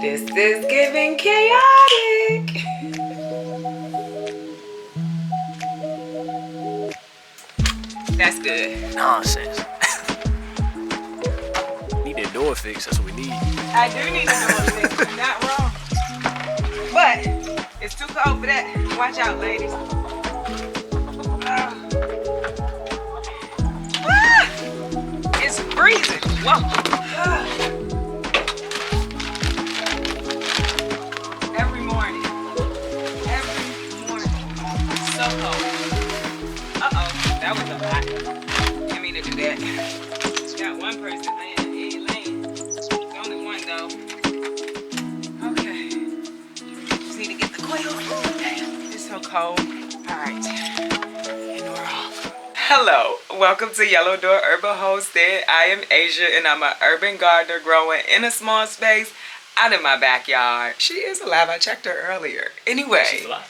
This is giving chaotic. That's good. Nonsense. Need that door fixed. That's what we need. I do need a door fix. You're not wrong. But it's too cold for that. Watch out, ladies. It's freezing. Whoa. Every morning. So cold. Uh-oh. That was a lot. Didn't mean to do that. Got one person laying. He ain't laying. There's only one though. Okay. Just need to get the quail. It's so cold. Alright. And we're off. Hello. Welcome to Yellow Door Herbal Homestead. I am Asia and I'm an urban gardener growing in a small space out in my backyard. She is alive. I checked her earlier. Anyway. She's alive.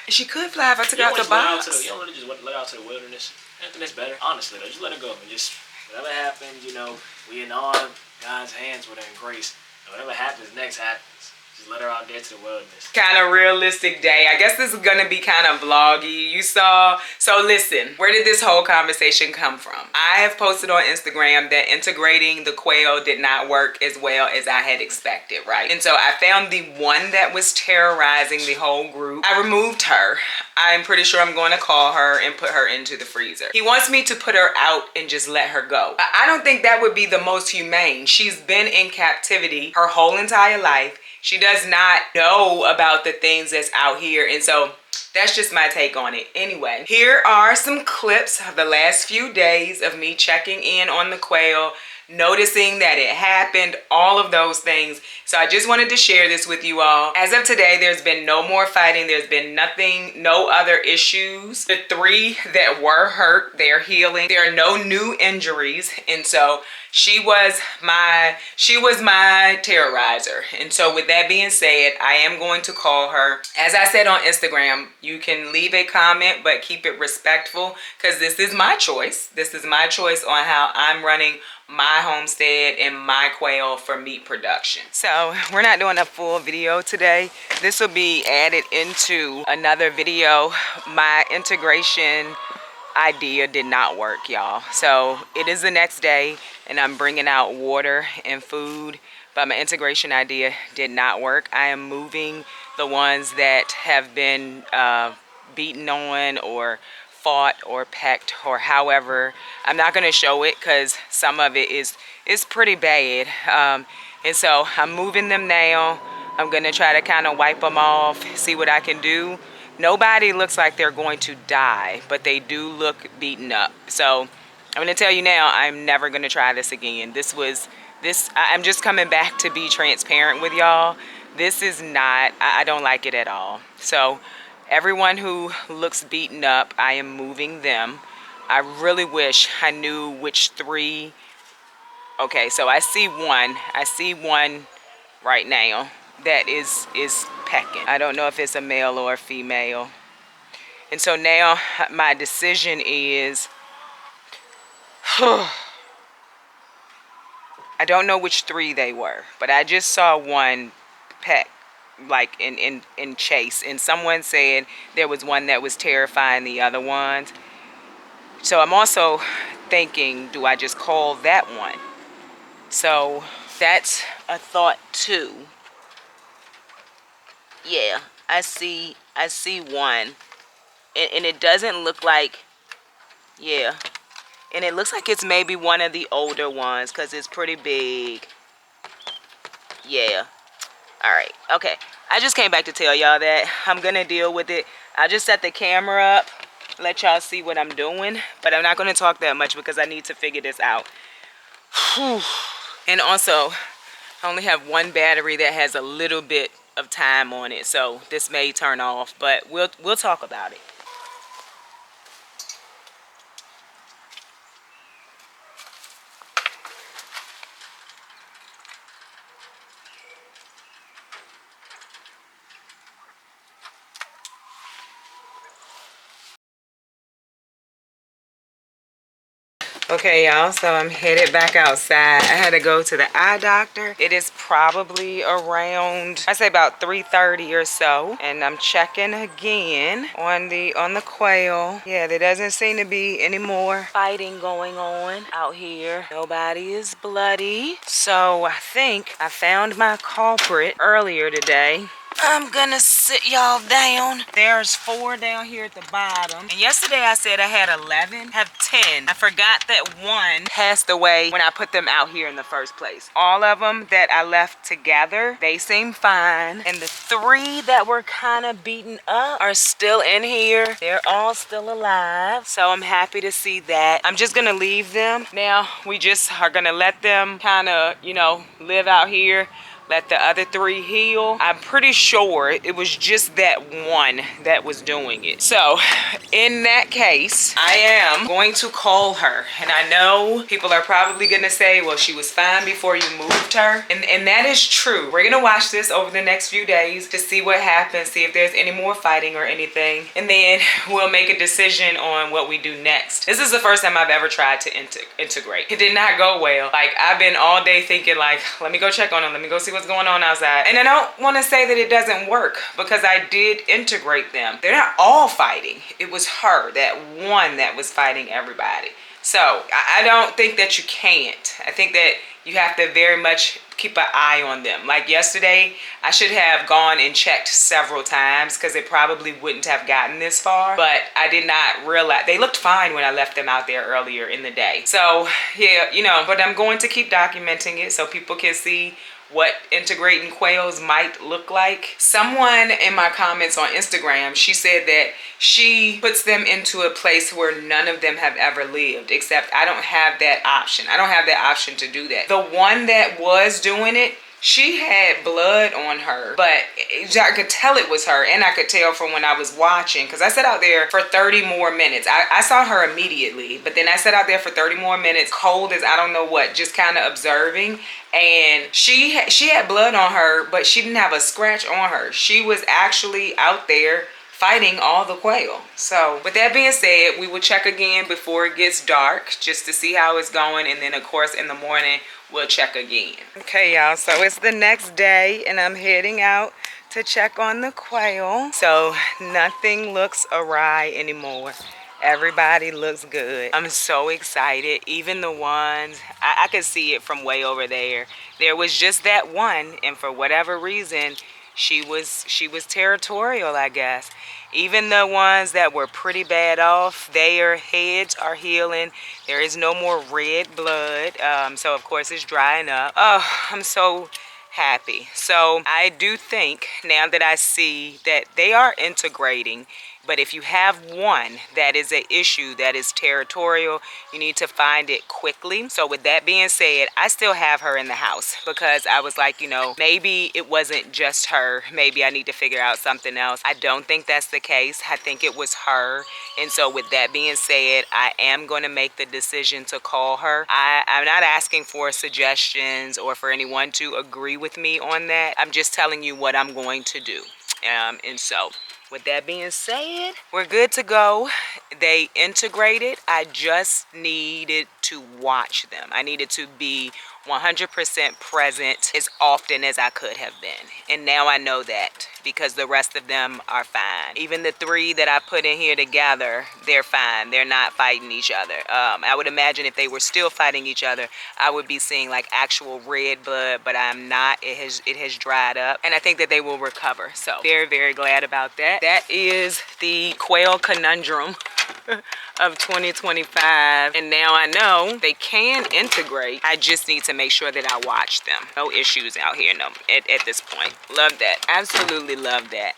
She could fly if I took her out the box. You don't want to just let her out to the wilderness. I think that's better. Honestly, though, just let her go. And just, whatever happens, you know, we in all God's hands with her in grace. And whatever happens next happens. Just let her out there to the wilderness. Kind of realistic day. I guess this is going to be kind of vloggy. You saw. So listen, where did this whole conversation come from? I have posted on Instagram that integrating the quail did not work as well as I had expected, right? And so I found the one that was terrorizing the whole group. I removed her. I'm pretty sure I'm going to call her and put her into the freezer. He wants me to put her out and just let her go. I don't think that would be the most humane. She's been in captivity her whole entire life. She does not know about the things that's out here. And so that's just my take on it. Anyway, here are some clips of the last few days of me checking in on the quail, noticing that it happened, all of those things. So I just wanted to share this with you all. As of today, there's been no more fighting. There's been nothing, no other issues. The 3 that were hurt, they're healing. There are no new injuries. And so she was my terrorizer. And so with that being said, I am going to call her. As I said on Instagram, you can leave a comment, but keep it respectful because this is my choice. This is my choice on how I'm running my homestead and my quail for meat production. So we're not doing a full video today. This will be added into another video. My integration idea did not work, y'all. So it is the next day and I'm bringing out water and food, but my integration idea did not work. I am moving the ones that have been beaten on or fought or pecked or however. I'm not going to show it because some of it is pretty bad. And so I'm moving them now. I'm going to try to kind of wipe them off, see what I can do. Nobody looks like they're going to die, but they do look beaten up. So I'm going to tell you now, I'm never going to try this again. I'm just coming back to be transparent with y'all. This is not, I don't like it at all. So everyone who looks beaten up, I am moving them. I really wish I knew which 3. Okay, so I see one right now that is pecking. I don't know if it's a male or a female. And so now my decision is, I don't know which 3 they were, but I just saw one peck, like in chase, and someone said there was one that was terrifying the other ones. So I'm also thinking, do I just call that one? So that's a thought too. Yeah, I see one, and it doesn't look like, yeah, and it looks like it's maybe one of the older ones because it's pretty big. Yeah. All right. Okay. I just came back to tell y'all that I'm going to deal with it. I just set the camera up, let y'all see what I'm doing, but I'm not going to talk that much because I need to figure this out. And also, I only have one battery that has a little bit of time on it, so this may turn off, but we'll talk about it. Okay, y'all, so I'm headed back outside. I had to go to the eye doctor. It is probably around, I say about 3:30 or so, and I'm checking again on the quail. Yeah, there doesn't seem to be any more fighting going on out here. Nobody is bloody. So I think I found my culprit earlier today. I'm gonna sit y'all down. There's 4 down here at the bottom. And yesterday I said I had 11, have 10. I forgot that 1 passed away when I put them out here in the first place. All of them that I left together, they seem fine. And the 3 that were kind of beaten up are still in here. They're all still alive. So I'm happy to see that. I'm just gonna leave them. Now we just are gonna let them kind of, you know, live out here. Let the other 3 heal. I'm pretty sure it was just that 1 that was doing it. So in that case, I am going to call her. And I know people are probably gonna say, well, she was fine before you moved her. And that is true. We're gonna watch this over the next few days to see what happens, see if there's any more fighting or anything. And then we'll make a decision on what we do next. This is the first time I've ever tried to integrate. It did not go well. Like, I've been all day thinking like, let me go check on them. Let me go see what's going on outside. And I don't want to say that it doesn't work because I did integrate them. They're not all fighting. It was her, that 1 that was fighting everybody. So I don't think that you can't. I think that you have to very much keep an eye on them. Like yesterday, I should have gone and checked several times because it probably wouldn't have gotten this far. But I did not realize, they looked fine when I left them out there earlier in the day. So yeah, you know, but I'm going to keep documenting it so people can see what integrating quails might look like. Someone in my comments on Instagram, she said that she puts them into a place where none of them have ever lived, except I don't have that option. I don't have that option to do that. The one that was doing it, she had blood on her, but I could tell it was her, and I could tell from when I was watching, because I sat out there for 30 more minutes. I saw her immediately, but then I sat out there for 30 more minutes, cold as I don't know what, just kind of observing. And she had blood on her, but she didn't have a scratch on her. She was actually out there fighting all the quail. So with that being said, we will check again before it gets dark just to see how it's going, and then of course in the morning we'll check again. Okay, y'all, so it's the next day and I'm heading out to check on the quail. So nothing looks awry anymore. Everybody looks good. I'm so excited. Even the ones, I could see it from way over there. There was just that 1, and for whatever reason, she was territorial, I guess. Even the ones that were pretty bad off, their heads are healing. There is no more red blood. So of course it's drying up. Oh, I'm so happy. So I do think now that I see that they are integrating, but if you have 1 that is an issue that is territorial, you need to find it quickly. So with that being said, I still have her in the house because I was like, you know, maybe it wasn't just her. Maybe I need to figure out something else. I don't think that's the case. I think it was her. And so with that being said, I am going to make the decision to call her. I'm not asking for suggestions or for anyone to agree with me on that. I'm just telling you what I'm going to do. And so with that being said, we're good to go. They integrated. I just needed to watch them. I needed to be 100% present as often as I could have been. And now I know that because the rest of them are fine. Even the 3 that I put in here together, they're fine. They're not fighting each other. I would imagine if they were still fighting each other, I would be seeing like actual red blood, but I'm not. It has dried up, and I think that they will recover. So very, very glad about that. That is the quail conundrum of 2025, and now I know they can integrate. I just need to make sure that I watch them. No issues out here, no, at this point. Love that. Absolutely love that.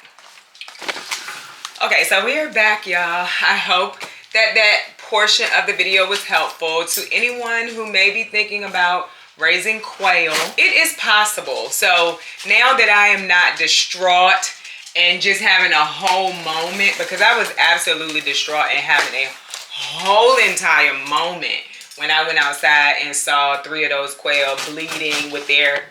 Okay, so we are back, y'all. I hope that portion of the video was helpful to anyone who may be thinking about raising quail. It is possible. So now that I am not distraught and just having a whole moment, because I was absolutely distraught and having a whole entire moment when I went outside and saw 3 of those quail bleeding with their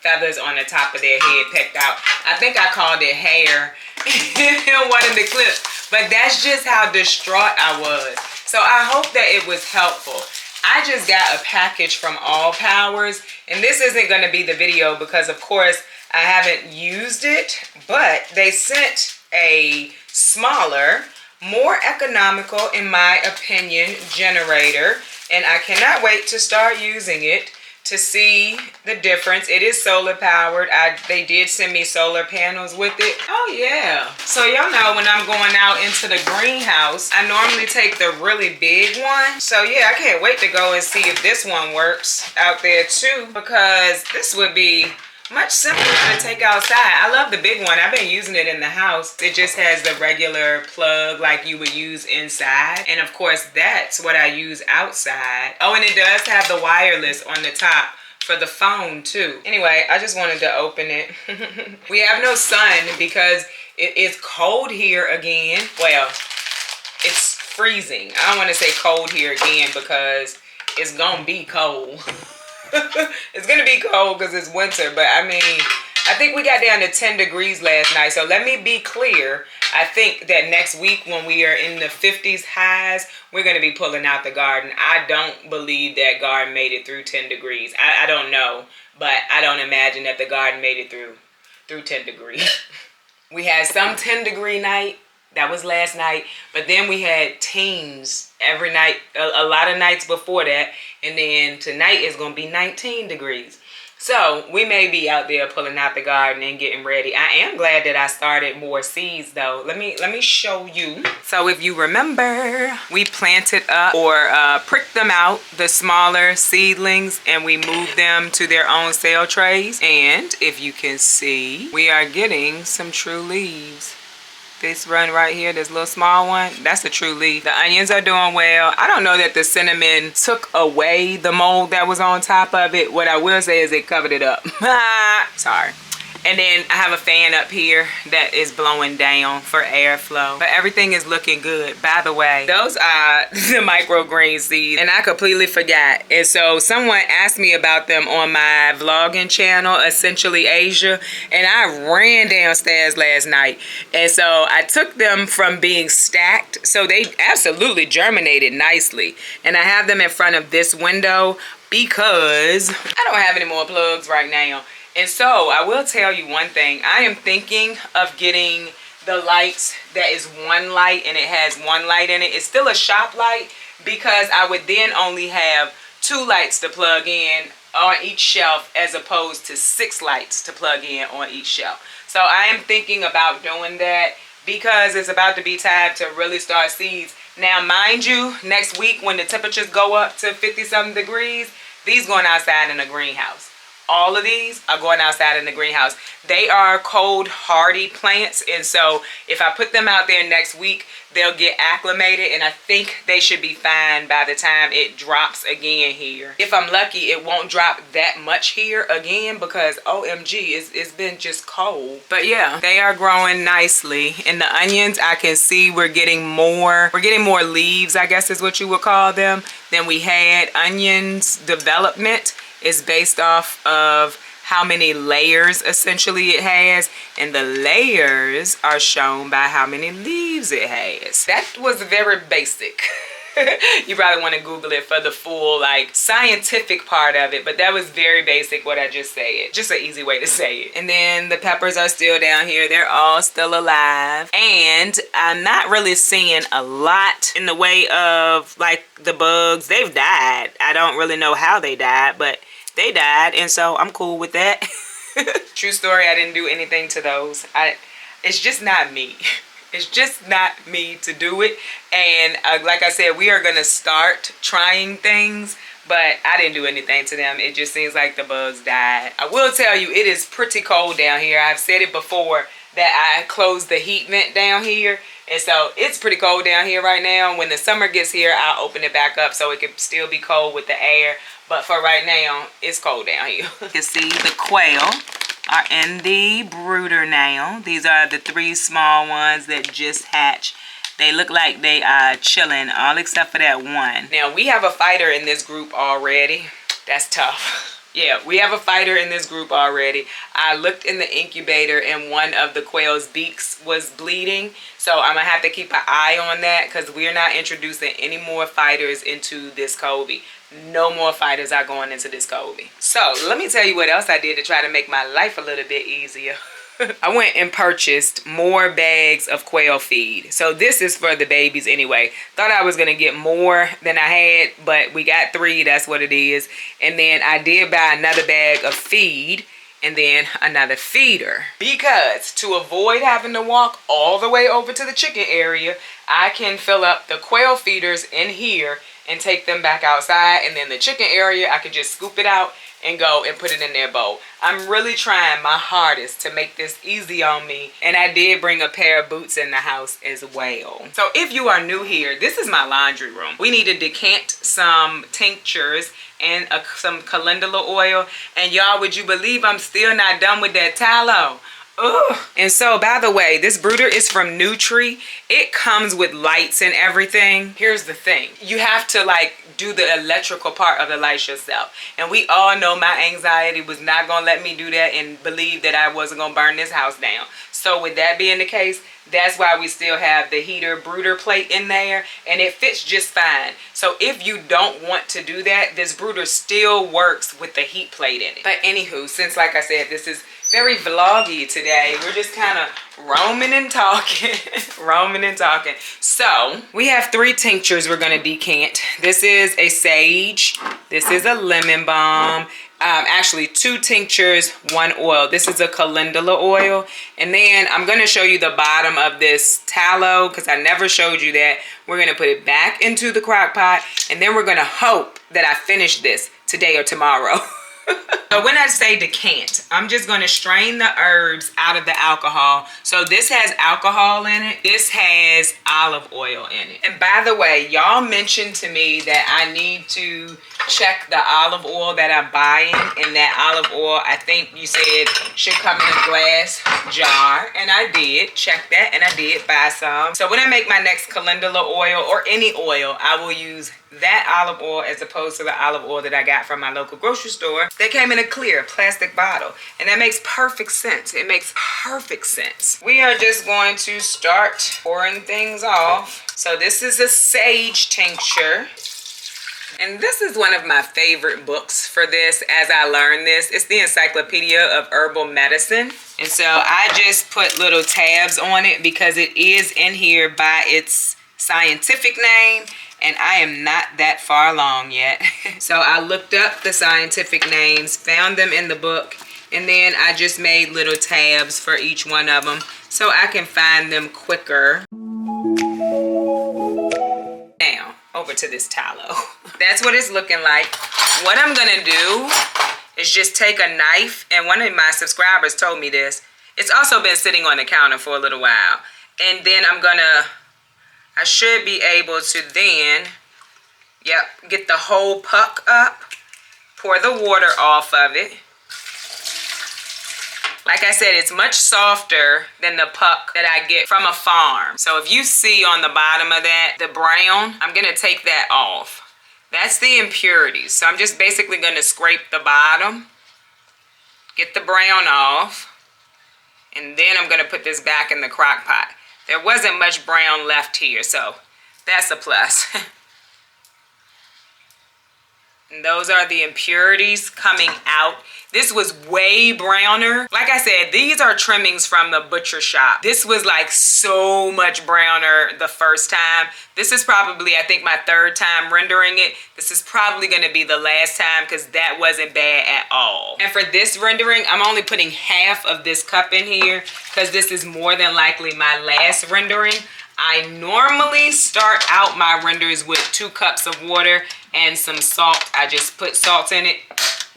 feathers on the top of their head pecked out. I think I called it hair in one of the clips, but that's just how distraught I was. So I hope that it was helpful. I just got a package from AllPowers, and this isn't going to be the video because, of course, I haven't used it, but they sent a smaller, more economical, in my opinion, generator, and I cannot wait to start using it to see the difference. It is solar powered. They did send me solar panels with it. Oh yeah. So y'all know when I'm going out into the greenhouse, I normally take the really big one. So yeah, I can't wait to go and see if this one works out there too, because this would be much simpler to take outside. I love the big one. I've been using it in the house. It just has the regular plug like you would use inside. And of course, that's what I use outside. Oh, and it does have the wireless on the top for the phone too. Anyway, I just wanted to open it. We have no sun because it is cold here again. Well, it's freezing. I don't want to say cold here again because it's gonna be cold. It's gonna be cold because it's winter, but I mean, I think we got down to 10 degrees last night. So let me be clear. I think that next week when we are in the 50s highs, we're gonna be pulling out the garden. I don't believe that garden made it through 10 degrees. I don't know, but I don't imagine that the garden made it through 10 degrees. We had some 10-degree night. That was last night. But then we had teens every night, a lot of nights before that. And then tonight is going to be 19 degrees. So we may be out there pulling out the garden and getting ready. I am glad that I started more seeds though. Let me show you. So if you remember, we planted up or pricked them out, the smaller seedlings, and we moved them to their own cell trays. And if you can see, we are getting some true leaves. This run right here, this little small one, that's a true leaf. The onions are doing well. I don't know that the cinnamon took away the mold that was on top of it. What I will say is it covered it up. Sorry. And then I have a fan up here that is blowing down for airflow. But everything is looking good. By the way, those are the microgreen seeds. And I completely forgot. And so someone asked me about them on my vlogging channel, Essentially Asia. And I ran downstairs last night. And so I took them from being stacked. So they absolutely germinated nicely. And I have them in front of this window because I don't have any more plugs right now. And so I will tell you one thing. I am thinking of getting the lights that is one light and it has one light in it. It's still a shop light because I would then only have 2 lights to plug in on each shelf as opposed to 6 lights to plug in on each shelf. So I am thinking about doing that because it's about to be time to really start seeds. Now, mind you, next week when the temperatures go up to 50-something degrees, these going outside in a greenhouse. All of these are going outside in the greenhouse. They are cold hardy plants, and so if I put them out there next week, they'll get acclimated, and I think they should be fine by the time it drops again here. If I'm lucky, it won't drop that much here again because OMG, it's been just cold. But yeah, they are growing nicely. And the onions, I can see we're getting more leaves, I guess is what you would call them, than we had. Onions development is based off of how many layers essentially it has, and the layers are shown by how many leaves it has. That was very basic. You probably want to Google it for the full like scientific part of it, but that was very basic what I just said. Just an easy way to say it. And then the peppers are still down here. They're all still alive. And I'm not really seeing a lot in the way of like the bugs. They've died. I don't really know how they died, but they died, and so I'm cool with that. True story, I didn't do anything to those. It's just not me. It's just not me to do it. And like I said, we are going to start trying things, but I didn't do anything to them. It just seems like the bugs died. I will tell you, it is pretty cold down here. I've said it before that I closed the heat vent down here. And so it's pretty cold down here right now. When the summer gets here, I'll open it back up so it can still be cold with the air. But for right now, it's cold down here. You can see the quail are in the brooder now. These are the 3 small ones that just hatched. They look like they are chilling, all except for that one. Now, we have a fighter in this group already. That's tough. Yeah, we have a fighter in this group already. I looked in the incubator and one of the quail's beaks was bleeding. So I'm going to have to keep an eye on that because we're not introducing any more fighters into this covey. No more fighters are going into this covey. So let me tell you what else I did to try to make my life a little bit easier. I went and purchased more bags of quail feed. So this is for the babies anyway. Thought I was going to get more than I had, but we got 3. That's what it is. And then I did buy another bag of feed and then another feeder. Because to avoid having to walk all the way over to the chicken area, I can fill up the quail feeders in here and take them back outside. And then the chicken area, I could just scoop it out and go and put it in their bowl. I'm really trying my hardest to make this easy on me. And I did bring a pair of boots in the house as well. So if you are new here, this is my laundry room. We need to decant some tinctures and some calendula oil. And y'all, would you believe I'm still not done with that tallow? Ugh. And so, by the way, this Bruder is from Nutri. It comes with lights and everything. Here's the thing. You have to do the electrical part of the lights yourself. And we all know my anxiety was not going to let me do that and believe that I wasn't going to burn this house down. So with that being the case, that's why we still have the heater Bruder plate in there, and it fits just fine. So if you don't want to do that, this Bruder still works with the heat plate in it. But anywho, since like I said, this is very vloggy today, we're just kind of roaming and talking. Roaming and talking. So we have 3 tinctures we're going to decant. This is a sage. This is a lemon balm. Actually 2 tinctures, 1 oil. This is a calendula oil. And then I'm going to show you the bottom of this tallow because I never showed you that. We're going to put it back into the crock pot, and then we're going to hope that I finish this today or tomorrow. So when I say decant, I'm just going to strain the herbs out of the alcohol. So this has alcohol in it. This has olive oil in it. And by the way, y'all mentioned to me that I need to check the olive oil that I'm buying. And that olive oil, I think you said, should come in a glass jar. And I did check that, and I did buy some. So when I make my next calendula oil or any oil, I will use that olive oil as opposed to the olive oil that I got from my local grocery store. They came in a clear plastic bottle, and that makes perfect sense. It makes perfect sense. We are just going to start pouring things off. So this is a sage tincture, and this is one of my favorite books for this as I learned this. It's the Encyclopedia of Herbal Medicine. And so I just put little tabs on it because it is in here by its scientific name, and I am not that far along yet. So I looked up the scientific names, found them in the book, and then I just made little tabs for each one of them so I can find them quicker. Now, over to this tallow. That's what it's looking like. What I'm gonna do is just take a knife, and one of my subscribers told me this. It's also been sitting on the counter for a little while. And then I should be able to then, get the whole puck up, pour the water off of it. Like I said, it's much softer than the puck that I get from a farm. So if you see on the bottom of that, the brown, I'm gonna take that off. That's the impurities. So I'm just basically gonna scrape the bottom, get the brown off, and then I'm gonna put this back in the crock pot. There wasn't much brown left here, so that's a plus. And those are the impurities coming out. This was way browner. Like I said, these are trimmings from the butcher shop. This was like so much browner the first time. This is probably, I think, my 3rd time rendering it. This is probably gonna be the last time because that wasn't bad at all. And for this rendering, I'm only putting half of this cup in here because this is more than likely my last rendering. I normally start out my renders with 2 cups of water and some salt. I just put salt in it.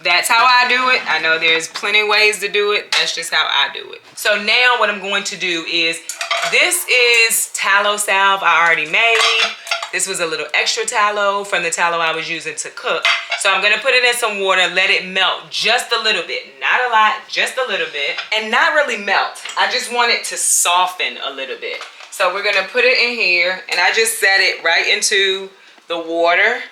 That's how I do it. I know there's plenty ways to do it. That's just how I do it. So now what I'm going to do is, this is tallow salve I already made. This was a little extra tallow from the tallow I was using to cook. So I'm gonna put it in some water, let it melt just a little bit. Not a lot, just a little bit. And not really melt. I just want it to soften a little bit. So we're gonna put it in here, and I just set it right into the water.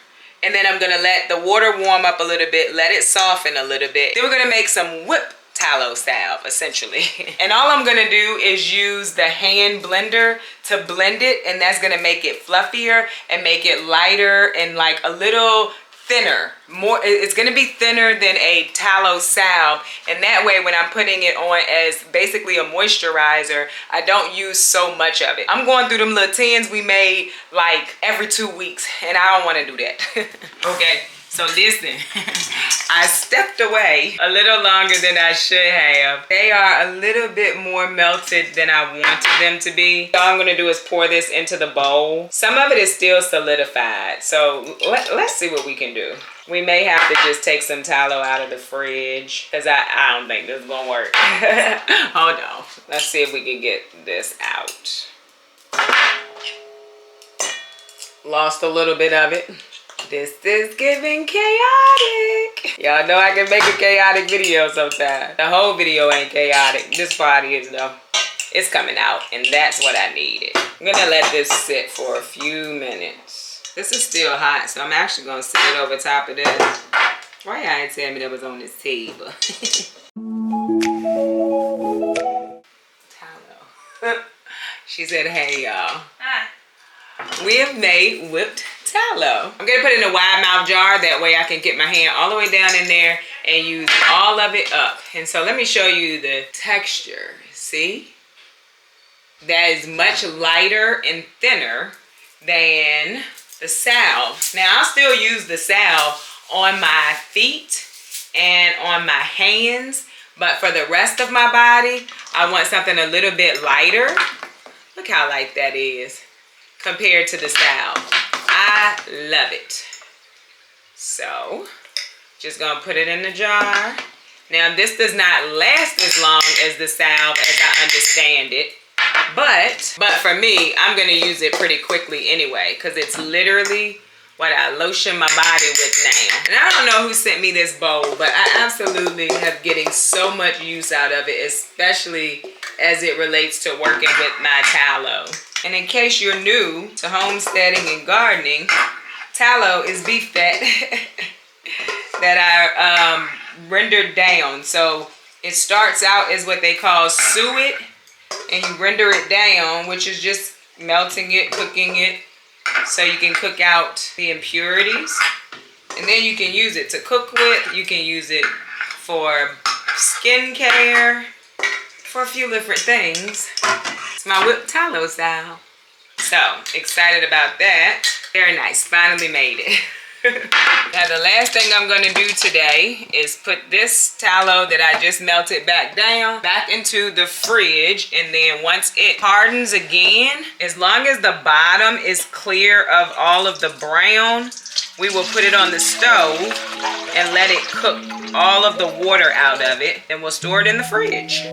And then I'm gonna let the water warm up a little bit, let it soften a little bit. Then we're gonna make some whipped tallow salve, essentially. And all I'm gonna do is use the hand blender to blend it, and that's gonna make it fluffier and make it lighter and like a little thinner. It's gonna be thinner than a tallow salve, and that way when I'm putting it on as basically a moisturizer, I don't use so much of it. I'm going through them little tins we made like every 2 weeks, and I don't want to do that. Okay, so listen, I stepped away a little longer than I should have. They are a little bit more melted than I wanted them to be. All I'm gonna do is pour this into the bowl. Some of it is still solidified, so let's see what we can do. We may have to just take some tallow out of the fridge because I don't think this is gonna work. Hold on, let's see if we can get this out. Lost a little bit of it. This is giving chaotic. Y'all know I can make a chaotic video sometimes. The whole video ain't chaotic. This part is though. It's coming out, and that's what I needed. I'm gonna let this sit for a few minutes. This is still hot, so I'm actually gonna sit it over top of this. Why y'all ain't tell me that was on this table? Tallow. She said, hey y'all. Hi. We have made whipped tallow. I'm gonna put it in a wide mouth jar, that way I can get my hand all the way down in there and use all of it up. And so let me show you the texture. See? That is much lighter and thinner than the salve. Now I'll still use the salve on my feet and on my hands, but for the rest of my body, I want something a little bit lighter. Look how light that is compared to the salve. I love it. So, just gonna put it in the jar. Now, this does not last as long as the salve as I understand it. But for me, I'm gonna use it pretty quickly anyway, because it's literally what I lotion my body with now. And I don't know who sent me this bowl, but I absolutely have getting so much use out of it, especially as it relates to working with my tallow. And in case you're new to homesteading and gardening, tallow is beef fat that I rendered down. So it starts out as what they call suet, and you render it down, which is just melting it, cooking it, so you can cook out the impurities. And then you can use it to cook with. You can use it for skincare, for a few different things. It's my whipped tallow salve. So, excited about that. Very nice, finally made it. Now the last thing I'm gonna do today is put this tallow that I just melted back down back into the fridge, and then once it hardens again, as long as the bottom is clear of all of the brown, we will put it on the stove and let it cook all of the water out of it, and we'll store it in the fridge.